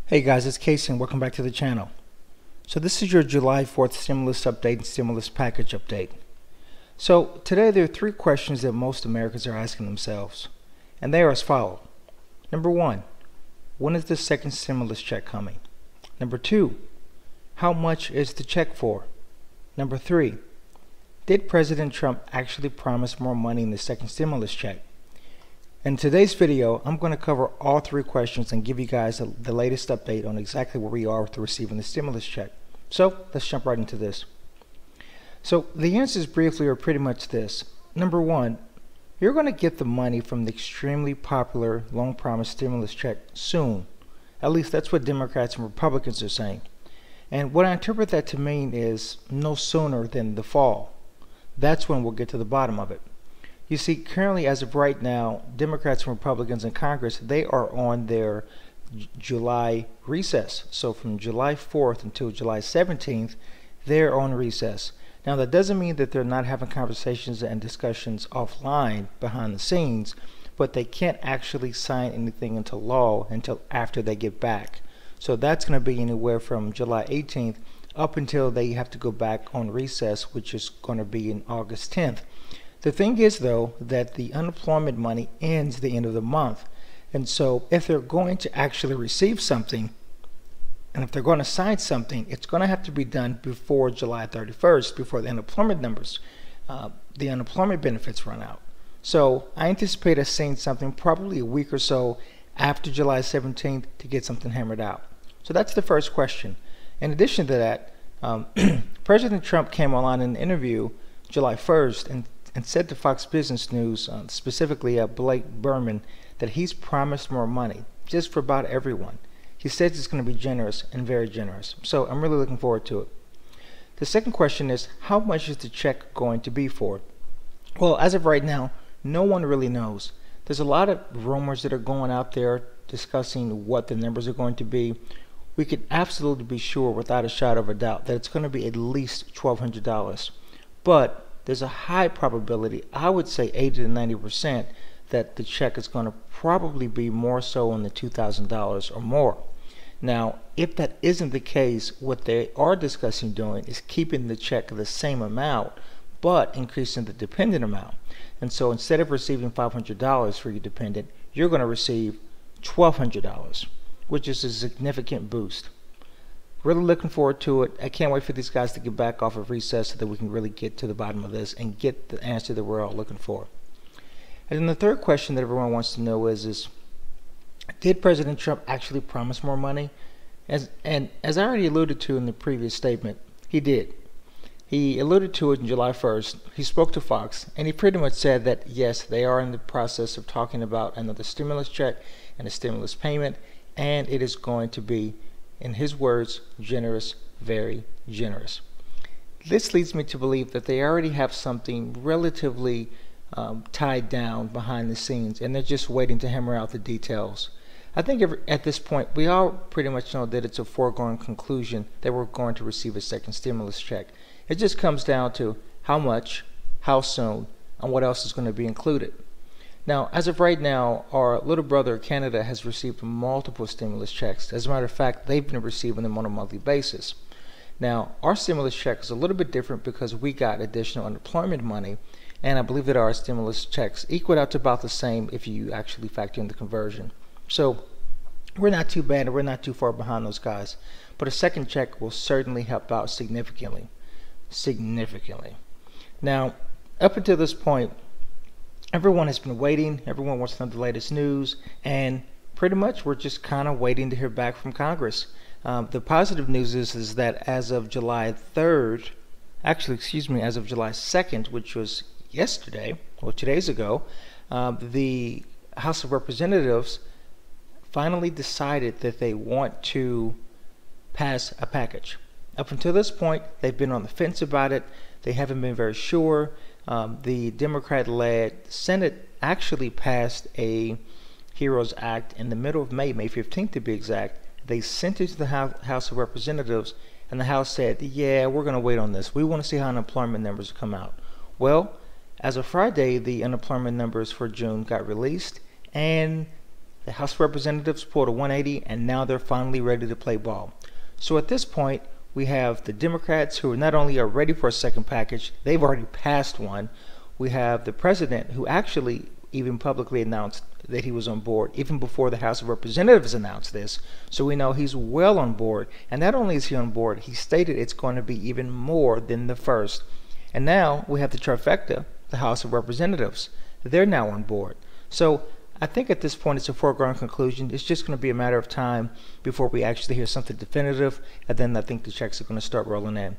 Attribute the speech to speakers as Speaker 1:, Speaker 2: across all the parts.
Speaker 1: Hey guys, it's Casey and welcome back to the channel. So this is your July 4th stimulus update and stimulus package update. So today there are three questions that most Americans are asking themselves, and they are as follows. Number one, when is the second stimulus check coming? Number two, how much is the check for? Number three, did President Trump actually promise more money in the second stimulus check? In today's video, I'm going to cover all three questions and give you guys the latest update on exactly where we are with receiving the stimulus check. So let's jump right into this. So the answers briefly are pretty much this. Number one, you're going to get the money from the extremely popular long promised stimulus check soon. At least that's what Democrats and Republicans are saying. And what I interpret that to mean is no sooner than the fall. That's when we'll get to the bottom of it. You see, currently, as of right now, Democrats and Republicans in Congress, they are on their July recess. So from July 4th until July 17th, they're on recess. Now, that doesn't mean that they're not having conversations and discussions offline behind the scenes, but they can't actually sign anything into law until after they get back. So that's going to be anywhere from July 18th up until they have to go back on recess, which is going to be in August 10th. The thing is, though, that the unemployment money ends the end of the month. And so if they're going to actually receive something, and if they're going to sign something, it's going to have to be done before July 31st, before the unemployment numbers, the unemployment benefits run out. So I anticipate us seeing something probably a week or so after July 17th to get something hammered out. So that's the first question. In addition to that, President Trump came online in an interview July 1st and said to Fox Business News, specifically Blake Berman, that he's promised more money just for about everyone. He says it's going to be generous and very generous. So I'm really looking forward to it. The second question is, how much is the check going to be for? Well, as of right now, no one really knows. There's a lot of rumors that are going out there discussing what the numbers are going to be. We can absolutely be sure without a shadow of a doubt that it's going to be at least $1,200. But there's a high probability, I would say 80 to 90%, that the check is going to probably be more so in the $2,000 or more. Now, if that isn't the case, what they are discussing doing is keeping the check the same amount, but increasing the dependent amount. And so instead of receiving $500 for your dependent, you're going to receive $1,200, which is a significant boost. Really looking forward to it. I can't wait for these guys to get back off of recess so that we can really get to the bottom of this and get the answer that we're all looking for. And then the third question that everyone wants to know is did President Trump actually promise more money? As I already alluded to in the previous statement, he did. He alluded to it on July 1st. He spoke to Fox, and he pretty much said that, yes, they are in the process of talking about another stimulus check and a stimulus payment, and it is going to be, in his words, generous, very generous. This leads me to believe that they already have something relatively tied down behind the scenes, and they're just waiting to hammer out the details. I think at this point, we all pretty much know that it's a foregone conclusion that we're going to receive a second stimulus check. It just comes down to how much, how soon, and what else is going to be included. Now, as of right now, our little brother Canada has received multiple stimulus checks. As a matter of fact, they've been receiving them on a monthly basis. Now, our stimulus check is a little bit different because we got additional unemployment money, and I believe that our stimulus checks equal out to about the same if you actually factor in the conversion. So we're not too bad and we're not too far behind those guys. But a second check will certainly help out significantly. Now, up until this point, everyone has been waiting. Everyone wants to know the latest news, and pretty much we're just kind of waiting to hear back from Congress. The positive news is that as of July 3rd, as of July 2nd, which was yesterday, or 2 days ago, the House of Representatives finally decided that they want to pass a package. Up until this point, they've been on the fence about it. They haven't been very sure. The Democrat-led Senate actually passed a HEROES Act in the middle of May 15th to be exact. They sent it to the House of Representatives, and the House said, yeah, we're going to wait on this. We want to see how unemployment numbers come out. Well, as of Friday, the unemployment numbers for June got released, and The House of Representatives pulled a 180, and now they're finally ready to play ball. So at this point, we have the Democrats who not only are ready for a second package, they've already passed one. We have the president who actually even publicly announced that he was on board even before the House of Representatives announced this. So we know he's well on board. And not only is he on board, he stated it's going to be even more than the first. And now we have the trifecta, the House of Representatives. They're now on board. So I think at this point it's a foregone conclusion. It's just going to be a matter of time before we actually hear something definitive, and then I think the checks are going to start rolling in.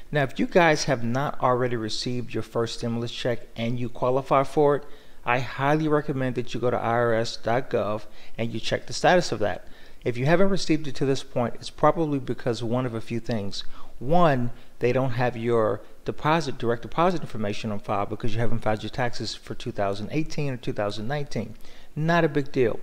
Speaker 1: Now, if you guys have not already received your first stimulus check and you qualify for it, I highly recommend that you go to irs.gov and you check the status of that. If you haven't received it to this point, it's probably because one of a few things. One, they don't have your direct deposit information on file because you haven't filed your taxes for 2018 or 2019. Not a big deal.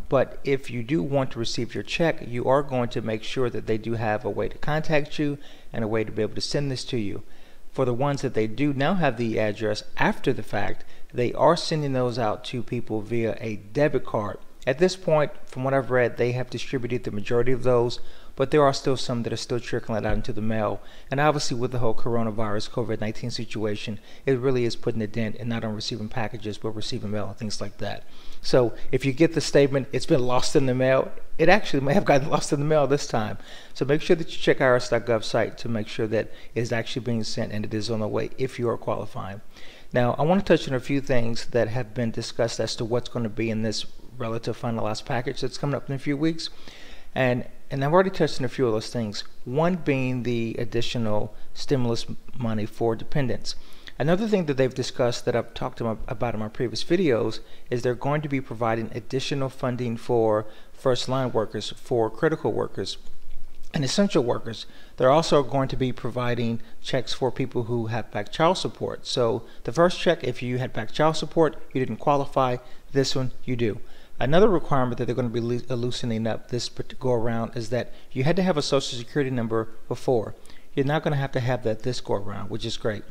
Speaker 1: But if you do want to receive your check, you are going to make sure that they do have a way to contact you and a way to be able to send this to you. For the ones that they do now have the address after the fact, they are sending those out to people via a debit card. At this point, from what I've read, they have distributed the majority of those, but there are still some that are still trickling out into the mail. And obviously with the whole coronavirus, COVID-19 situation, it really is putting a dent in not only receiving packages, but receiving mail and things like that. So if you get the statement, it's been lost in the mail, it actually may have gotten lost in the mail this time. So make sure that you check irs.gov site to make sure that it is actually being sent and it is on the way if you are qualifying. Now, I want to touch on a few things that have been discussed as to what's going to be in this relative finalized package that's coming up in a few weeks. And I've already touched on a few of those things. One being the additional stimulus money for dependents. Another thing that they've discussed that I've talked about in my previous videos is they're going to be providing additional funding for first line workers, for critical workers, and essential workers. They're also going to be providing checks for people who have back child support. So the first check, if you had back child support, you didn't qualify. This one, you do. Another requirement that they're going to be loosening up this go around is that you had to have a social security number before. You're not going to have that this go around, which is great.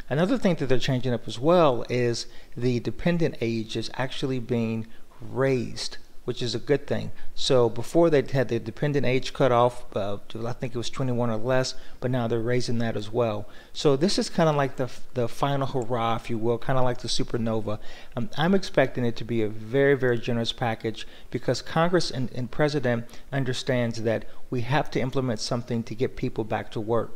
Speaker 1: Another thing that they're changing up as well is the dependent age is actually being raised, which is a good thing. So before they had the dependent age cut off to, I think it was 21 or less, but now they're raising that as well. So this is kind of like the final hurrah, if you will, kind of like the supernova. I'm expecting it to be a very, very generous package because Congress and President understands that we have to implement something to get people back to work.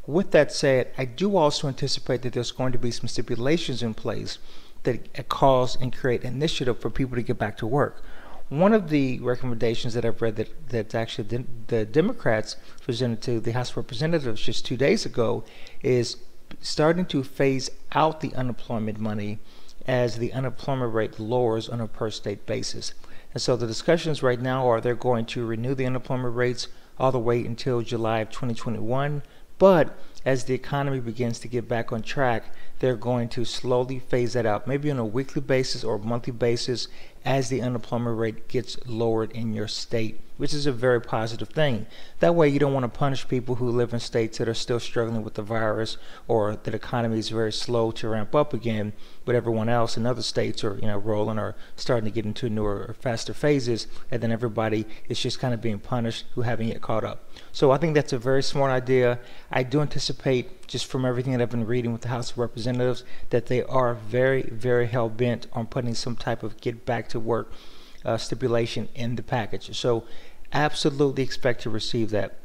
Speaker 1: With that said, I do also anticipate that there's going to be some stipulations in place that cause and create initiative for people to get back to work. One of the recommendations that I've read that actually the Democrats presented to the House of Representatives just 2 days ago is starting to phase out the unemployment money as the unemployment rate lowers on a per state basis. And so the discussions right now are they're going to renew the unemployment rates all the way until July of 2021. But as the economy begins to get back on track, they're going to slowly phase that out, maybe on a weekly basis or monthly basis as the unemployment rate gets lowered in your state, which is a very positive thing. That way you don't want to punish people who live in states that are still struggling with the virus or that economy is very slow to ramp up again, but everyone else in other states are rolling or starting to get into newer or faster phases, and then everybody is just kind of being punished who haven't yet caught up. So I think that's a very smart idea. I do anticipate, just from everything that I've been reading with the House of Representatives, that they are very, very hell-bent on putting some type of get back to work stipulation in the package. So absolutely expect to receive that.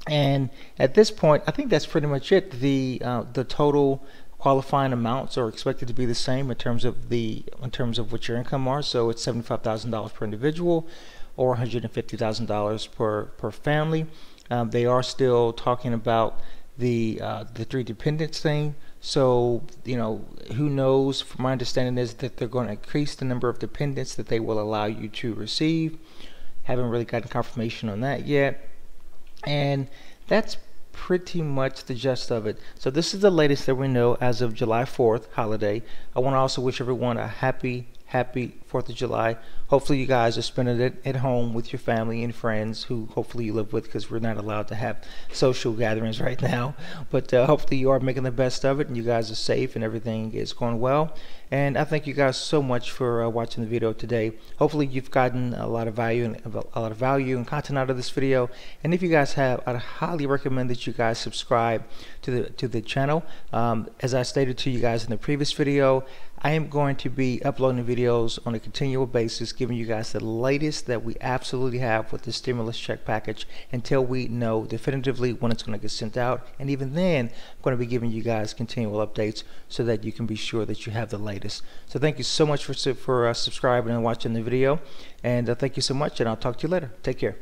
Speaker 1: And at this point, I think that's pretty much it. The total qualifying amounts are expected to be the same in terms of what your income are. So it's $75,000 per individual or $150,000 per family. They are still talking about the three dependents thing. So who knows? From my understanding is that they're going to increase the number of dependents that they will allow you to receive. Haven't really gotten confirmation on that yet, and that's pretty much the gist of it. So this is the latest that we know as of July 4th holiday. I want to also wish everyone a happy 4th 4th of July. Hopefully you guys are spending it at home with your family and friends who hopefully you live with, because we're not allowed to have social gatherings right now. But hopefully you are making the best of it and you guys are safe and everything is going well. And I thank you guys so much for watching the video today. Hopefully you've gotten a lot of value and content out of this video. And if you guys have, I'd highly recommend that you guys subscribe to the channel. As I stated to you guys in the previous video, I am going to be uploading videos on a continual basis, giving you guys the latest that we absolutely have with the stimulus check package until we know definitively when it's going to get sent out. And even then, I'm going to be giving you guys continual updates so that you can be sure that you have the latest. So thank you so much for subscribing and watching the video. And thank you so much, and I'll talk to you later. Take care.